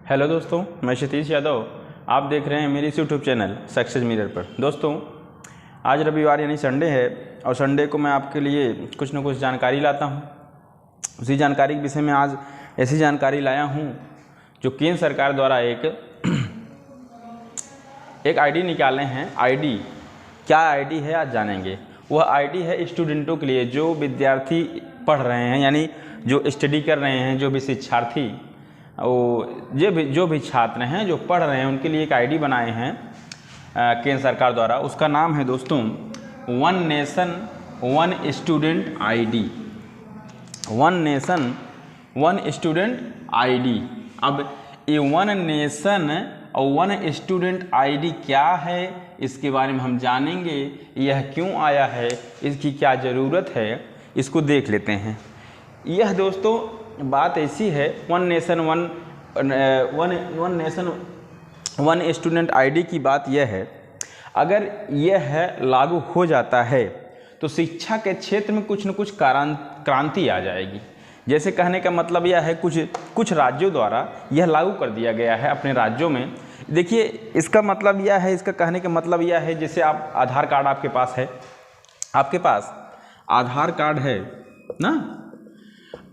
Hello दोस्तों, मैं क्षितिज यादव। आप देख रहे हैं मेरी इस यूट्यूब चैनल सक्सेस मिरर पर। दोस्तों, आज रविवार यानी संडे है और संडे को मैं आपके लिए कुछ न कुछ जानकारी लाता हूं। उसी जानकारी के विषय में आज ऐसी जानकारी लाया हूं जो केंद्र सरकार द्वारा एक आईडी निकाले हैं। आईडी क्या आईडी है आज जानेंगे। वह आईडी है स्टूडेंटों के लिए, जो विद्यार्थी पढ़ रहे हैं यानी जो स्टडी कर रहे हैं, जो भी शिक्षार्थी जो भी छात्र हैं जो पढ़ रहे हैं उनके लिए एक आईडी बनाए हैं केंद्र सरकार द्वारा। उसका नाम है दोस्तों one nation one student ID. One nation one student ID. अब ये वन नेशन और वन स्टूडेंट आईडी क्या है, इसके बारे में हम जानेंगे। यह क्यों आया है, इसकी क्या ज़रूरत है, इसको देख लेते हैं। यह दोस्तों बात ऐसी है, one nation one student ID की बात यह है, अगर यह लागू हो जाता है तो शिक्षा के क्षेत्र में कुछ न कुछ क्रांति आ जाएगी। जैसे कहने का मतलब यह है, कुछ राज्यों द्वारा यह लागू कर दिया गया है अपने राज्यों में। देखिए, इसका मतलब यह है, इसका कहने का मतलब यह है, जैसे आप आधार कार्ड आपके पास है, आपके पास आधार कार्ड है ना।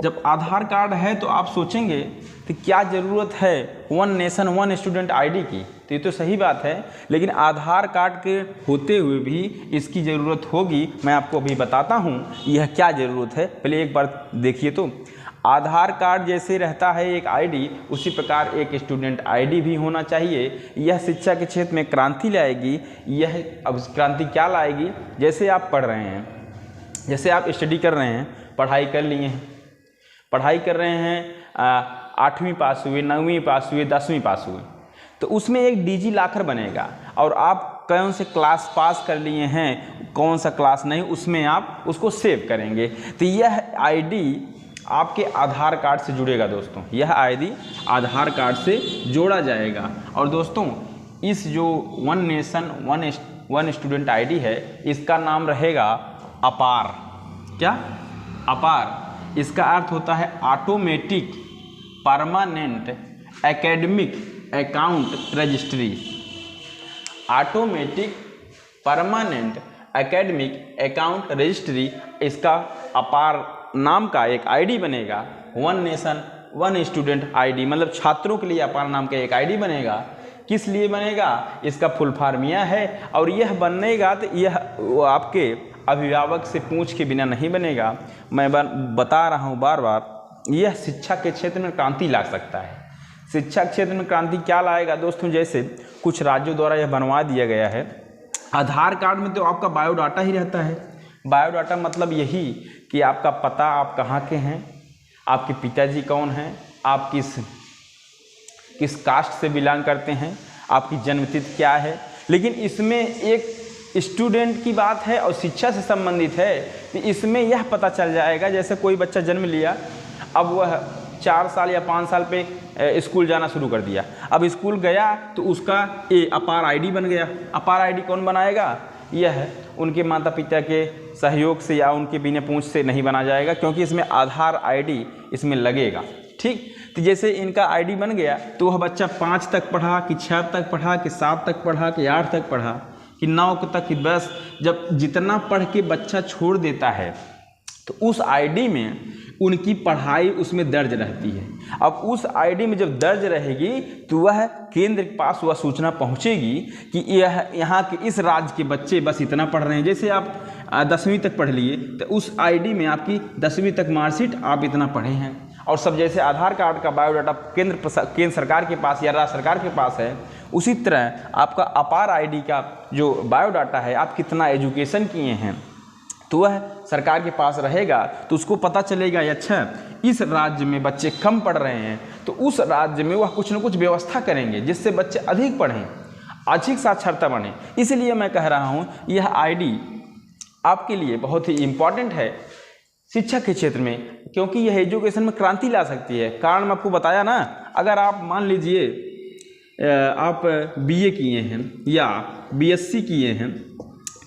जब आधार कार्ड है तो आप सोचेंगे कि क्या ज़रूरत है one nation one student ID की। तो ये तो सही बात है, लेकिन आधार कार्ड के होते हुए भी इसकी ज़रूरत होगी। मैं आपको अभी बताता हूँ यह क्या ज़रूरत है। पहले एक बार देखिए, तो आधार कार्ड जैसे रहता है एक आईडी, उसी प्रकार एक स्टूडेंट आईडी भी होना चाहिए। यह शिक्षा के क्षेत्र में क्रांति लाएगी। यह अब क्रांति क्या लाएगी, जैसे आप पढ़ रहे हैं, जैसे आप स्टडी कर रहे हैं, पढ़ाई कर लिए हैं, पढ़ाई कर रहे हैं, 8वीं पास हुए, 9वीं पास हुए, 10वीं पास हुए, तो उसमें एक डिजी लॉकर बनेगा और आप कौन से क्लास पास कर लिए हैं, कौन सा क्लास नहीं, उसमें आप उसको सेव करेंगे। तो यह आईडी आपके आधार कार्ड से जुड़ेगा दोस्तों। यह आईडी आधार कार्ड से जोड़ा जाएगा। और दोस्तों, इस जो one nation one student ID है, इसका नाम रहेगा अपार। क्या? अपार। इसका अर्थ होता है automatic permanent academic account registry. Automatic permanent academic account registry, इसका अपार नाम का एक आईडी बनेगा। One nation one student ID, मतलब छात्रों के लिए अपार नाम का एक आईडी बनेगा। किस लिए बनेगा, इसका फुल फॉर्म यह है। और यह बनेगा तो यह आपके अभिभावक से पूछ के बिना नहीं बनेगा। मैं बता रहा हूँ बार बार, यह शिक्षा के क्षेत्र में क्रांति ला सकता है। शिक्षा के क्षेत्र में क्रांति क्या लाएगा दोस्तों, जैसे कुछ राज्यों द्वारा यह बनवा दिया गया है। आधार कार्ड में तो आपका बायोडाटा ही रहता है। बायोडाटा मतलब यही कि आपका पता, आप कहाँ के हैं, आपके पिताजी कौन हैं, आप किस कास्ट से बिलोंग करते हैं, आपकी जन्मतिथि क्या है। लेकिन इसमें एक स्टूडेंट की बात है और शिक्षा से संबंधित है, तो इसमें यह पता चल जाएगा, जैसे कोई बच्चा जन्म लिया, अब वह 4 साल या 5 साल पे स्कूल जाना शुरू कर दिया। अब स्कूल गया तो उसका अपार आईडी बन गया। अपार आईडी कौन बनाएगा, यह उनके माता पिता के सहयोग से या उनके बिना पूछ से नहीं बना जाएगा, क्योंकि इसमें आधार आईडी इसमें लगेगा। ठीक, तो जैसे इनका आईडी बन गया तो वह बच्चा 5 तक पढ़ा कि 6 तक पढ़ा कि 7 तक पढ़ा कि 8 तक पढ़ा कि 9 तक कि 10, जब जितना पढ़ के बच्चा छोड़ देता है तो उस आईडी में उनकी पढ़ाई उसमें दर्ज रहती है। अब उस आईडी में जब दर्ज रहेगी तो वह केंद्र के पास वह सूचना पहुंचेगी कि यह यहाँ के इस राज्य के बच्चे बस इतना पढ़ रहे हैं। जैसे आप 10वीं तक पढ़ लिए तो उस आईडी में आपकी 10वीं तक मार्कशीट, आप इतना पढ़े हैं। और सब जैसे आधार कार्ड का बायोडाटा केंद्र सरकार के पास या राज्य सरकार के पास है, उसी तरह आपका अपार आईडी का जो बायोडाटा है, आप कितना एजुकेशन किए हैं, तो वह सरकार के पास रहेगा। तो उसको पता चलेगा, अच्छा इस राज्य में बच्चे कम पढ़ रहे हैं, तो उस राज्य में वह कुछ न कुछ व्यवस्था करेंगे जिससे बच्चे अधिक पढ़ें, अधिक साक्षरता बने। इसलिए मैं कह रहा हूँ यह आईडी आपके लिए बहुत ही इम्पॉर्टेंट है शिक्षा के क्षेत्र में, क्योंकि यह एजुकेशन में क्रांति ला सकती है। कारण मैं आपको बताया ना, अगर आप मान लीजिए आप बीए किए हैं या बीएससी किए हैं,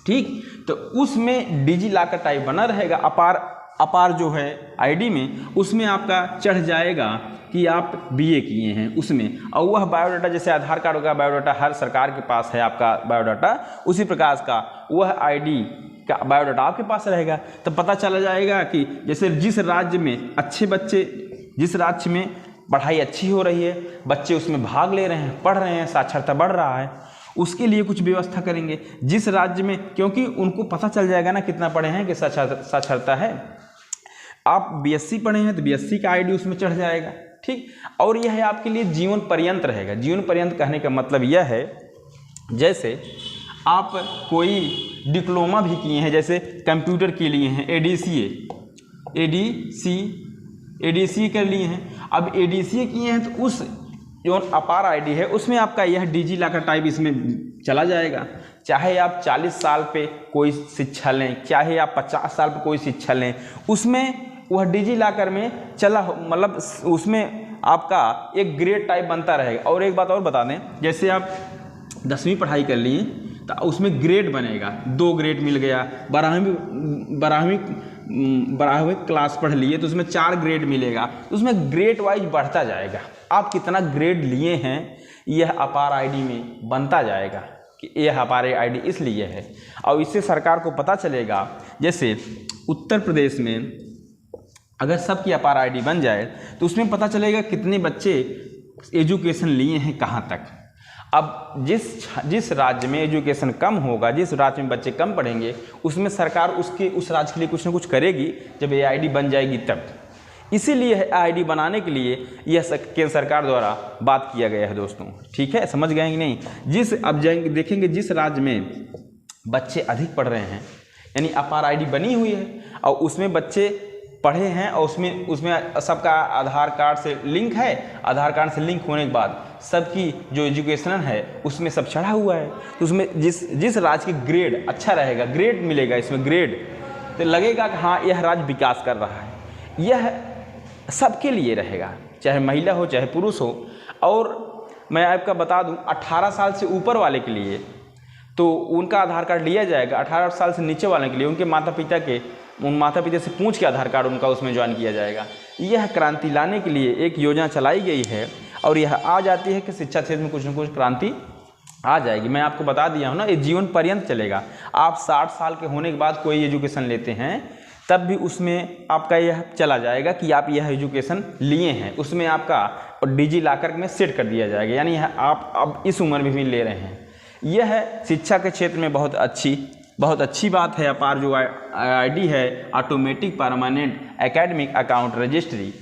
ठीक, तो उसमें डिजी लॉकर टाइप बना रहेगा, अपार अपार जो है आईडी में, उसमें आपका चढ़ जाएगा कि आप बीए किए हैं उसमें, और वह बायोडाटा जैसे आधार कार्ड का बायोडाटा हर सरकार के पास है आपका बायोडाटा, उसी प्रकार का वह आईडी का बायोडाटा आपके पास रहेगा। तो पता चला जाएगा कि जैसे जिस राज्य में अच्छे बच्चे, जिस राज्य में पढ़ाई अच्छी हो रही है, बच्चे उसमें भाग ले रहे हैं, पढ़ रहे हैं, साक्षरता बढ़ रहा है, उसके लिए कुछ व्यवस्था करेंगे। जिस राज्य में, क्योंकि उनको पता चल जाएगा ना कितना पढ़े हैं कि साक्षरता है। आप बीएससी पढ़े हैं तो बीएससी का आईडी उसमें चढ़ जाएगा, ठीक। और यह आपके लिए जीवन पर्यंत रहेगा। जीवन पर्यंत कहने का मतलब यह है, जैसे आप कोई डिप्लोमा भी किए हैं, जैसे कंप्यूटर के लिए हैं एडीसी कर लिए हैं, अब एडीसी किए हैं तो उस जो अपार आईडी है उसमें आपका यह डिजिलॉकर टाइप इसमें चला जाएगा। चाहे आप 40 साल पे कोई शिक्षा लें, चाहे आप 50 साल पे कोई शिक्षा लें, उसमें वह डिजिलॉकर में चला, मतलब उसमें आपका एक ग्रेड टाइप बनता रहेगा। और एक बात और बता दें, जैसे आप 10वीं पढ़ाई कर लिए तो उसमें ग्रेड बनेगा, 2 ग्रेड मिल गया। 12वीं क्लास पढ़ लिए तो उसमें 4 ग्रेड मिलेगा, तो उसमें ग्रेड वाइज बढ़ता जाएगा। आप कितना ग्रेड लिए हैं यह अपार आईडी में बनता जाएगा कि यह अपार आईडी इसलिए है। और इससे सरकार को पता चलेगा, जैसे उत्तर प्रदेश में अगर सबकी अपार आईडी बन जाए तो उसमें पता चलेगा कितने बच्चे एजुकेशन लिए हैं कहाँ तक। अब जिस राज्य में एजुकेशन कम होगा, जिस राज्य में बच्चे कम पढ़ेंगे, उसमें सरकार उस राज्य के लिए कुछ ना कुछ करेगी जब ये आईडी बन जाएगी तब। इसीलिए आईडी बनाने के लिए यह केंद्र सरकार द्वारा बात किया गया है दोस्तों, ठीक है, समझ गए कि नहीं। अब जाएंगे देखेंगे जिस राज्य में बच्चे अधिक पढ़ रहे हैं, यानी अपार आईडी बनी हुई है और उसमें बच्चे पढ़े हैं और उसमें सबका आधार कार्ड से लिंक है, आधार कार्ड से लिंक होने के बाद सबकी जो एजुकेशन है उसमें सब चढ़ा हुआ है, तो उसमें जिस राज्य की ग्रेड अच्छा रहेगा, ग्रेड मिलेगा इसमें ग्रेड, तो लगेगा कि हाँ यह राज्य विकास कर रहा है। यह सबके लिए रहेगा, चाहे महिला हो चाहे पुरुष हो। और मैं आपका बता दूं 18 साल से ऊपर वाले के लिए तो उनका आधार कार्ड लिया जाएगा, 18 साल से नीचे वाले के लिए उन माता पिता से पूछ के आधार कार्ड उनका उसमें ज्वाइन किया जाएगा। यह क्रांति लाने के लिए एक योजना चलाई गई है और यह आ जाती है कि शिक्षा क्षेत्र में कुछ न कुछ क्रांति आ जाएगी। मैं आपको बता दिया हूँ ना, ये जीवन पर्यंत चलेगा। आप 60 साल के होने के बाद कोई एजुकेशन लेते हैं तब भी उसमें आपका यह चला जाएगा कि आप यह एजुकेशन लिए हैं, उसमें आपका डिजिलॉकर में सेट कर दिया जाएगा, यानी आप अब इस उम्र में भी ले रहे हैं। यह शिक्षा के क्षेत्र में बहुत अच्छी बात है। अपार जो आईडी है, automatic permanent academic account registry,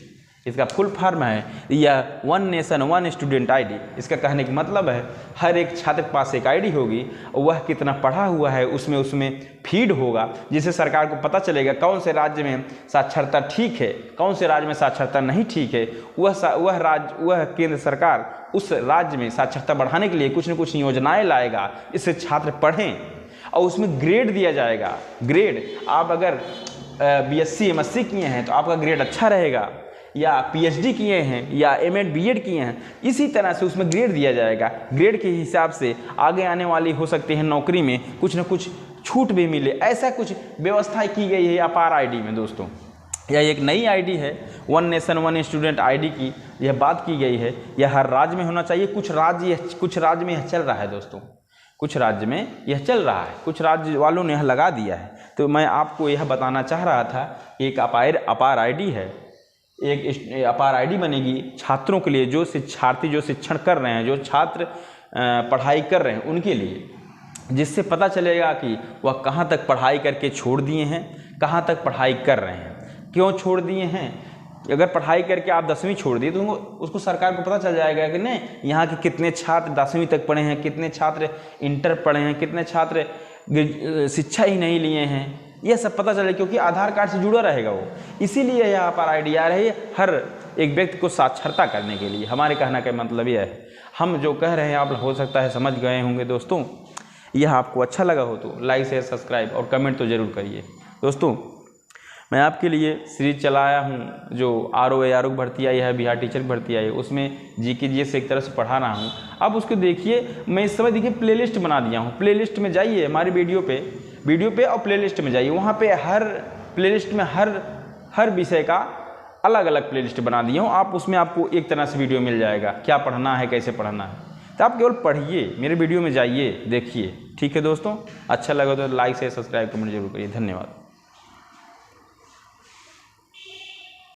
इसका फुल फॉर्म है यह 1 नेशन 1 स्टूडेंट आईडी। इसका कहने का मतलब है हर एक छात्र के पास एक आईडी होगी, वह कितना पढ़ा हुआ है उसमें फीड होगा, जिससे सरकार को पता चलेगा कौन से राज्य में साक्षरता ठीक है, कौन से राज्य में साक्षरता नहीं ठीक है। वह केंद्र सरकार उस राज्य में साक्षरता बढ़ाने के लिए कुछ न कुछ योजनाएं लाएगा, इससे छात्र पढ़ें और उसमें ग्रेड दिया जाएगा। ग्रेड आप अगर बीएससी एमएससी किए हैं तो आपका ग्रेड अच्छा रहेगा, या पीएचडी किए हैं या एमएड बीएड किए हैं, इसी तरह से उसमें ग्रेड दिया जाएगा। ग्रेड के हिसाब से आगे आने वाली हो सकती है नौकरी में कुछ न कुछ छूट भी मिले, ऐसा कुछ व्यवस्था की गई है अपार आईडी में दोस्तों। यह एक नई आईडी है 1 नेशन 1 स्टूडेंट आईडी की, यह बात की गई है। यह हर राज्य में होना चाहिए। कुछ राज्य में यह चल रहा है दोस्तों, कुछ राज्य में यह चल रहा है, कुछ राज्य वालों ने यह लगा दिया है। तो मैं आपको यह बताना चाह रहा था, एक अपार आईडी है, एक अपार आईडी बनेगी छात्रों के लिए, जो शिक्षार्थी जो शिक्षण कर रहे हैं, जो छात्र पढ़ाई कर रहे हैं उनके लिए, जिससे पता चलेगा कि वह कहाँ तक पढ़ाई करके छोड़ दिए हैं, कहाँ तक पढ़ाई कर रहे हैं, क्यों छोड़ दिए हैं। अगर पढ़ाई करके आप 10वीं छोड़ दिए तो उसको सरकार को पता चल जाएगा कि नहीं यहाँ के कितने छात्र 10वीं तक पढ़े हैं, कितने छात्र इंटर पढ़े हैं, कितने छात्र शिक्षा ही नहीं लिए हैं, यह सब पता चले, क्योंकि आधार कार्ड से जुड़ा रहेगा वो। इसीलिए यहाँ पर आईडी आ रही है हर एक व्यक्ति को साक्षरता करने के लिए। हमारे कहने का मतलब यह है, हम जो कह रहे हैं आप हो सकता है समझ गए होंगे दोस्तों। यह आपको अच्छा लगा हो तो लाइक शेयर सब्सक्राइब और कमेंट तो ज़रूर करिए दोस्तों। मैं आपके लिए सीरीज चलाया हूँ जो आरोग्य भर्ती आई है, बिहार टीचर भर्ती आई है, उसमें जीके से एक तरह से पढ़ा रहा हूँ। अब उसको देखिए, मैं इस समय देखिए प्लेलिस्ट बना दिया हूँ। प्लेलिस्ट में जाइए हमारी वीडियो पे और प्लेलिस्ट में जाइए, वहाँ पे हर प्लेलिस्ट में हर हर विषय का अलग अलग प्लेलिस्ट बना दिया हूँ। आप उसमें आपको एक तरह से वीडियो मिल जाएगा, क्या पढ़ना है, कैसे पढ़ना है। तो आप केवल पढ़िए, मेरे वीडियो में जाइए, देखिए। ठीक है दोस्तों, अच्छा लगा तो लाइक शेयर सब्सक्राइब कमेंट जरूर करिए। धन्यवाद।